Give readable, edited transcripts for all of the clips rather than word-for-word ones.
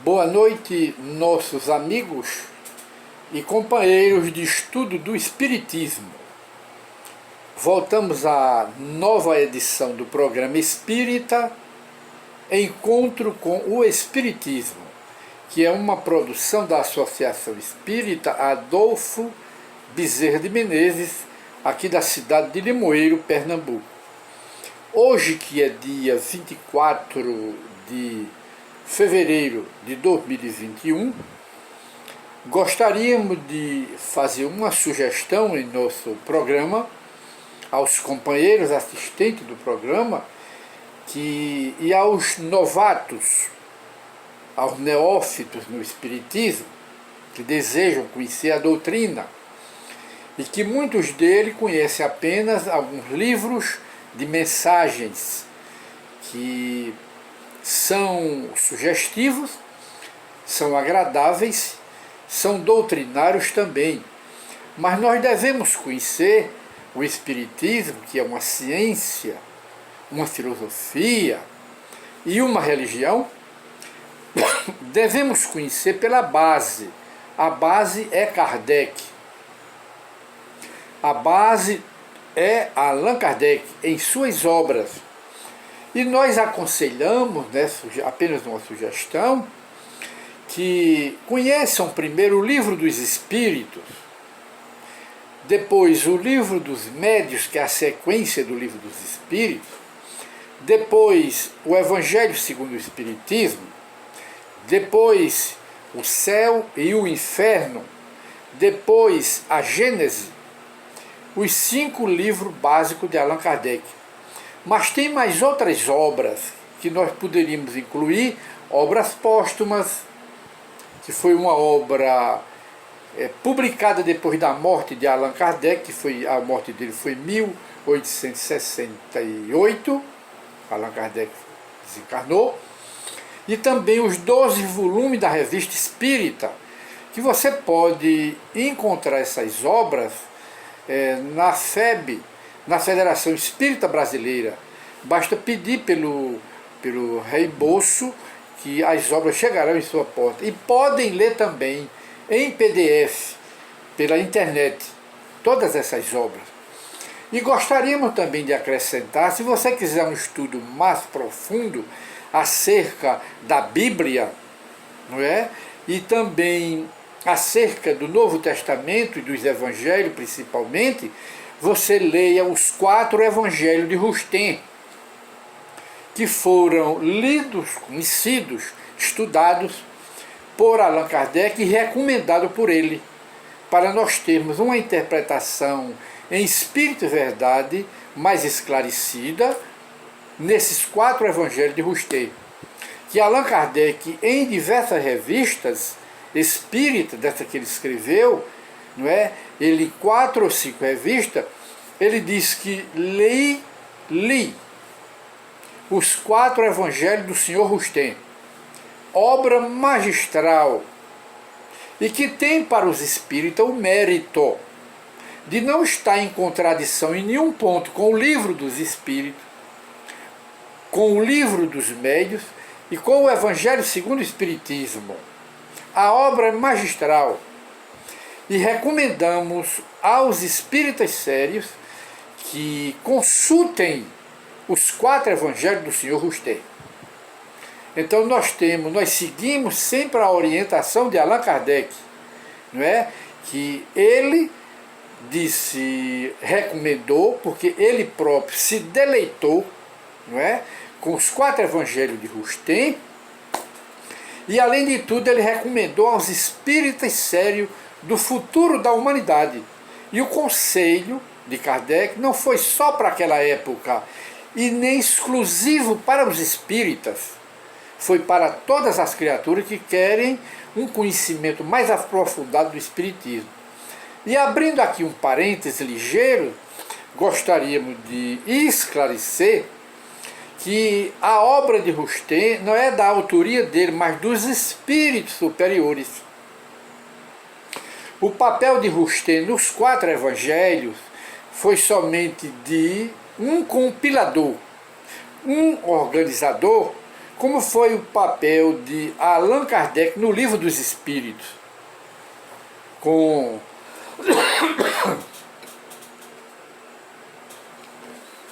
Boa noite, nossos amigos e companheiros de estudo do Espiritismo. Voltamos à nova edição do programa Espírita, Encontro com o Espiritismo, que é uma produção da Associação Espírita Adolfo Bezerra de Menezes, aqui da cidade de Limoeiro, Pernambuco. Hoje, que é dia 24 de fevereiro de 2021, gostaríamos de fazer uma sugestão em nosso programa aos companheiros assistentes do programa e aos novatos, aos neófitos no Espiritismo, que desejam conhecer a doutrina e que muitos deles conhecem apenas alguns livros de mensagens que são sugestivos, são agradáveis, são doutrinários também. Mas nós devemos conhecer o Espiritismo, que é uma ciência, uma filosofia e uma religião. Devemos conhecer pela base. A base é Kardec. A base é Allan Kardec, em suas obras. E nós aconselhamos, apenas uma sugestão, que conheçam primeiro o Livro dos Espíritos, depois o Livro dos Médiuns, que é a sequência do Livro dos Espíritos, depois o Evangelho segundo o Espiritismo, depois o Céu e o Inferno, depois a Gênese, os 5 livros básicos de Allan Kardec. Mas tem mais outras obras que nós poderíamos incluir, obras póstumas, que foi uma obra publicada depois da morte de Allan Kardec, a morte dele foi em 1868, Allan Kardec desencarnou, e também os 12 volumes da Revista Espírita, que você pode encontrar essas obras na FEB, na Federação Espírita Brasileira. Basta pedir pelo reembolso que as obras chegarão em sua porta. E podem ler também em PDF, pela internet, todas essas obras. E gostaríamos também de acrescentar, se você quiser um estudo mais profundo acerca da Bíblia, não é? E também acerca do Novo Testamento e dos Evangelhos principalmente, você leia os 4 Evangelhos de Rustem, que foram lidos, conhecidos, estudados por Allan Kardec e recomendados por ele, para nós termos uma interpretação em espírito e verdade mais esclarecida nesses 4 Evangelhos de Rustem, que Allan Kardec, em diversas revistas espíritas, dessa que ele escreveu, não é? Ele, em 4 ou 5 revistas, ele diz que li os 4 Evangelhos do Senhor Rustem, obra magistral, e que tem para os espíritas o mérito de não estar em contradição em nenhum ponto com o Livro dos Espíritos, com o Livro dos Médiuns e com o Evangelho segundo o Espiritismo. A obra é magistral. E recomendamos aos espíritas sérios que consultem os 4 Evangelhos do Senhor Rustem. Então nós seguimos sempre a orientação de Allan Kardec, não é? Que ele recomendou, porque ele próprio se deleitou, não é? Com os 4 Evangelhos de Rustem, e além de tudo ele recomendou aos espíritas sérios do futuro da humanidade. E o conselho de Kardec não foi só para aquela época e nem exclusivo para os espíritas, foi para todas as criaturas que querem um conhecimento mais aprofundado do Espiritismo. E abrindo aqui um parêntese ligeiro, gostaríamos de esclarecer que a obra de Rustem não é da autoria dele, mas dos espíritos superiores. O papel de Rustem nos 4 Evangelhos foi somente de um compilador, um organizador como foi o papel de Allan Kardec no Livro dos Espíritos, com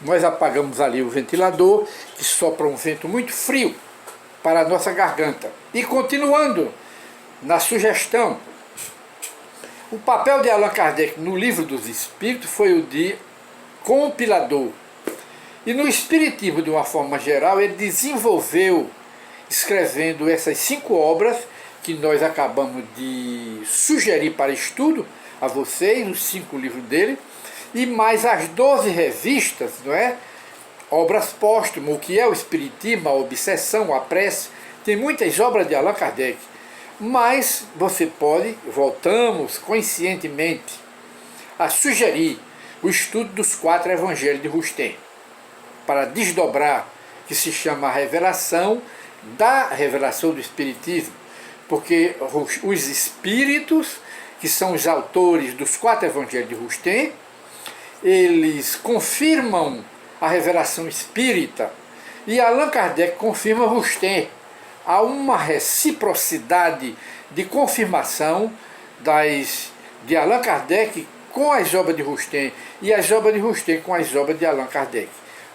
nós apagamos ali o ventilador, que sopra um vento muito frio para a nossa garganta. E continuando na sugestão, o papel de Allan Kardec no Livro dos Espíritos foi o de compilador. E no Espiritismo, de uma forma geral, ele desenvolveu, escrevendo essas 5 obras que nós acabamos de sugerir para estudo a vocês, os 5 livros dele, e mais as 12 revistas, não é? Obras póstumas, o que é o Espiritismo, a Obsessão, a Prece, tem muitas obras de Allan Kardec. Mas você pode, voltamos conscientemente a sugerir o estudo dos 4 evangelhos de Rustem, para desdobrar, que se chama a revelação da revelação do Espiritismo, porque os espíritos, que são os autores dos 4 evangelhos de Rustem, eles confirmam a revelação espírita, e Allan Kardec confirma Rustem. Há uma reciprocidade de confirmação de Allan Kardec com as obras de Rustem e as obras de Rustem com as obras de Allan Kardec.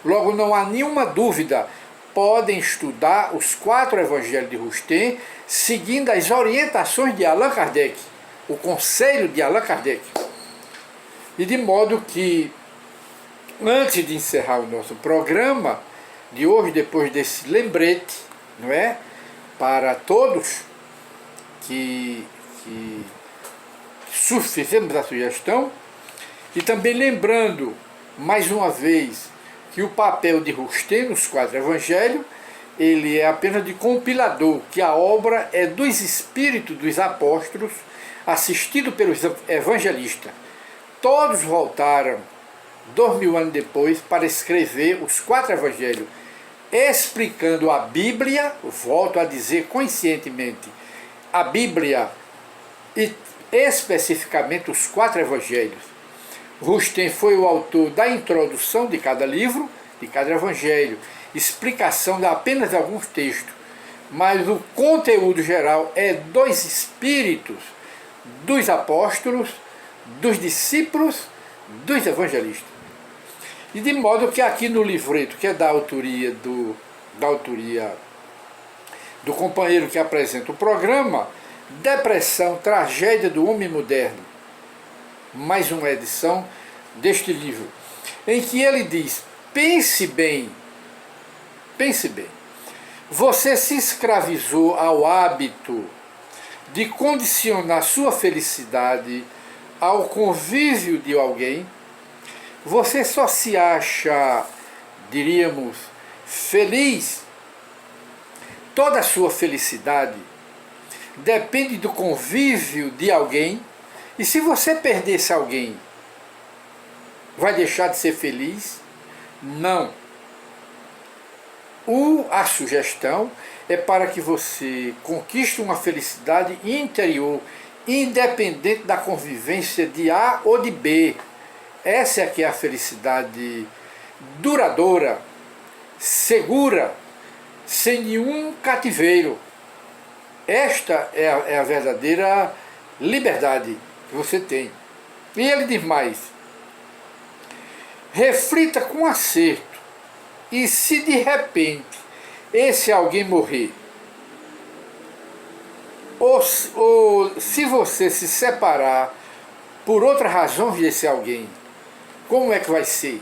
Logo, não há nenhuma dúvida, podem estudar os 4 evangelhos de Rustem seguindo as orientações de Allan Kardec, o conselho de Allan Kardec. E de modo que, antes de encerrar o nosso programa de hoje, depois desse lembrete, não é? Para todos que fizemos a sugestão, e também lembrando, mais uma vez, que o papel de Rustem nos 4 evangelhos, ele é apenas de compilador, que a obra é dos espíritos dos apóstolos, assistido pelos evangelistas. Todos voltaram 2000 anos depois para escrever os 4 evangelhos, explicando a Bíblia, volto a dizer conscientemente, a Bíblia e especificamente os 4 evangelhos. Rustem foi o autor da introdução de cada livro, de cada evangelho, explicação de apenas alguns textos, mas o conteúdo geral é dos espíritos, dos apóstolos, dos discípulos, dos evangelistas. E de modo que aqui no livreto, que é da autoria do companheiro que apresenta o programa, Depressão, Tragédia do Homem Moderno, mais uma edição deste livro, em que ele diz: pense bem, você se escravizou ao hábito de condicionar sua felicidade ao convívio de alguém. Você só se acha, diríamos, feliz. Toda a sua felicidade depende do convívio de alguém. E se você perdesse alguém, vai deixar de ser feliz? Não. A sugestão é para que você conquiste uma felicidade interior, independente da convivência de A ou de B. Essa é que é a felicidade duradoura, segura, sem nenhum cativeiro. Esta é a verdadeira liberdade que você tem. E ele diz mais: reflita com acerto, e se de repente esse alguém morrer, ou se você se separar por outra razão desse alguém, como é que vai ser?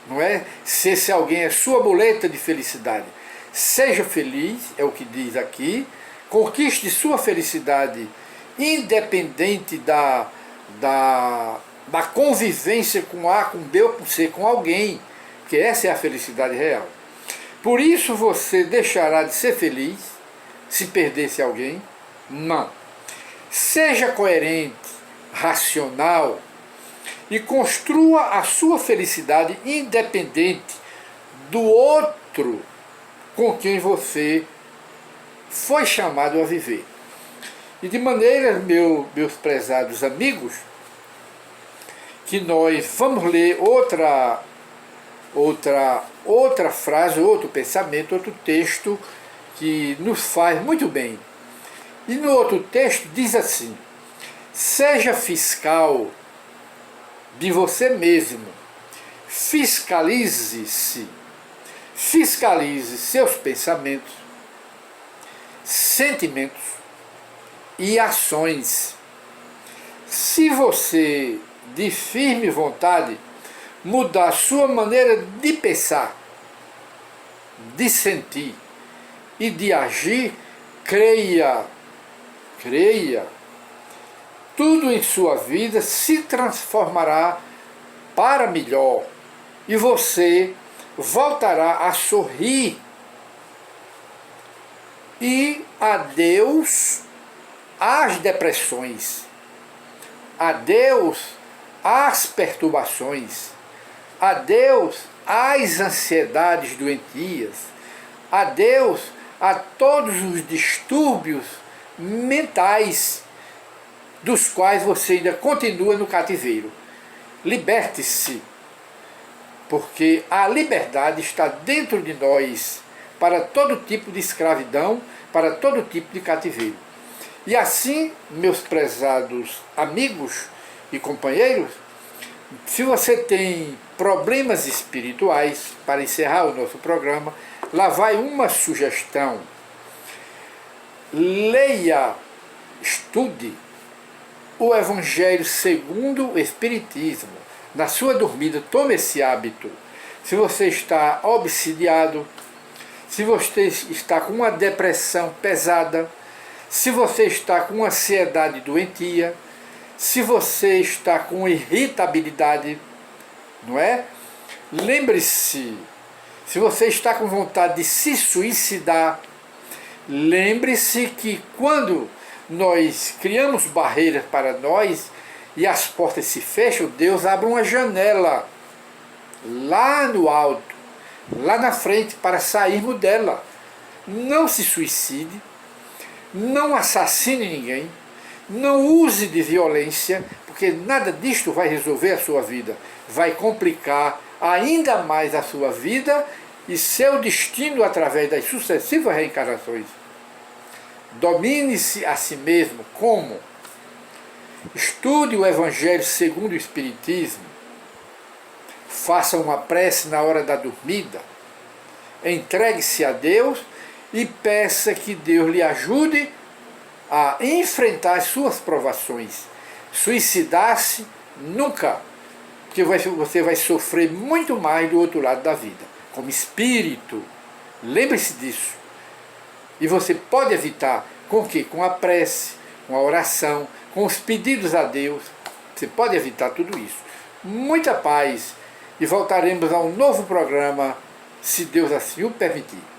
Não é? Se esse alguém é sua boleta de felicidade. Seja feliz, é o que diz aqui, conquiste sua felicidade independente da convivência com A, com B ou com C, com alguém, que essa é a felicidade real. Por isso você deixará de ser feliz se perdesse alguém? Não. Seja coerente, racional e construa a sua felicidade independente do outro com quem você foi chamado a viver. E de maneira, meus prezados amigos, que nós vamos ler outra frase, outro pensamento, outro texto que nos faz muito bem. E no outro texto diz assim: seja fiscal de você mesmo, fiscalize-se, fiscalize seus pensamentos, sentimentos e ações. Se você, de firme vontade, mudar sua maneira de pensar, de sentir e de agir, creia, tudo em sua vida se transformará para melhor e você voltará a sorrir. E adeus às depressões, adeus às perturbações, adeus às ansiedades doentias, adeus a todos os distúrbios mentais dos quais você ainda continua no cativeiro. Liberte-se, porque a liberdade está dentro de nós para todo tipo de escravidão, para todo tipo de cativeiro. E assim, meus prezados amigos e companheiros, se você tem problemas espirituais, para encerrar o nosso programa, lá vai uma sugestão. Leia, estude o Evangelho segundo o Espiritismo. Na sua dormida, tome esse hábito. Se você está obsidiado, se você está com uma depressão pesada, se você está com ansiedade doentia, se você está com irritabilidade, não é? Lembre-se, se você está com vontade de se suicidar, lembre-se que quando nós criamos barreiras para nós e as portas se fecham, Deus abre uma janela lá no alto, lá na frente, para sairmos dela. Não se suicide, não assassine ninguém, não use de violência, porque nada disto vai resolver a sua vida, vai complicar ainda mais a sua vida e seu destino através das sucessivas reencarnações. Domine-se a si mesmo. Como? Estude o Evangelho segundo o Espiritismo, faça uma prece na hora da dormida, entregue-se a Deus e peça que Deus lhe ajude a enfrentar as suas provações. Suicidar-se nunca, porque você vai sofrer muito mais do outro lado da vida. Como espírito, lembre-se disso. E você pode evitar com o quê? Com a prece, com a oração, com os pedidos a Deus. Você pode evitar tudo isso. Muita paz e voltaremos a um novo programa, se Deus assim o permitir.